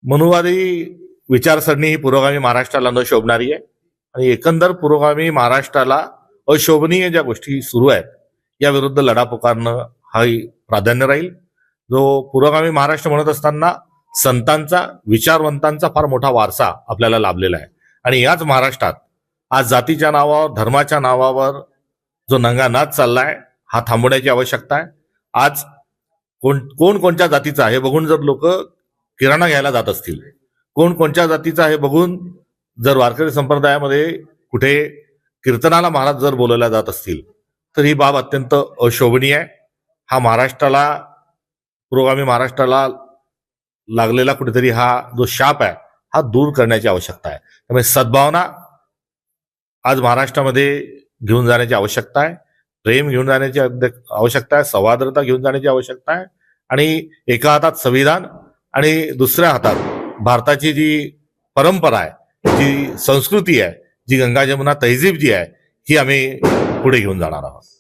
मनुवादी विचारसरणी ही पुरोगामी महाराष्ट्राला न शोभणारी आहे आणि एकंदर पुरोगामी महाराष्ट्राला अशोभनीय ज्या गोष्टी सुरू आहेत या विरुद्ध लढा पुकारणं हाही प्राधान्य राहील. जो पुरोगामी महाराष्ट्र म्हणत असताना संतांचा, विचारवंतांचा फार मोठा वारसा आपल्याला लाभलेला आहे आणि याच महाराष्ट्रात आज जातीच्या नावावर, धर्माच्या नावावर जो नंगानाच चाललाय हा थांबवण्याची आवश्यकता आहे. आज कोण कोणत्या जातीचा हे बघून जर लोक किराणा घ्यायला जात असतील, कोण कोणत्या जातीचा हे बघून जर वारकरी संप्रदायामध्ये कुठे कीर्तनाला महाराज जर बोलवल्या जात असतील तर ही बाब अत्यंत अशोभनीय आहे. हा महाराष्ट्राला, पुरोगामी महाराष्ट्राला लागलेला कुठेतरी हा जो शाप आहे हा दूर करण्याची आवश्यकता आहे. त्यामुळे सद्भावना आज महाराष्ट्रामध्ये घेऊन जाण्याची आवश्यकता आहे, प्रेम घेऊन जाण्याची आवश्यकता आहे, सौहार्दता घेऊन जाण्याची आवश्यकता आहे आणि एका हातात संविधान आणि दुसऱ्या हातात भारताची जी परंपरा आहे, जी संस्कृती आहे, जी गंगा जमुना तहजीब जी आहे ही आम्ही पुढे घेऊन जाणार आहोत.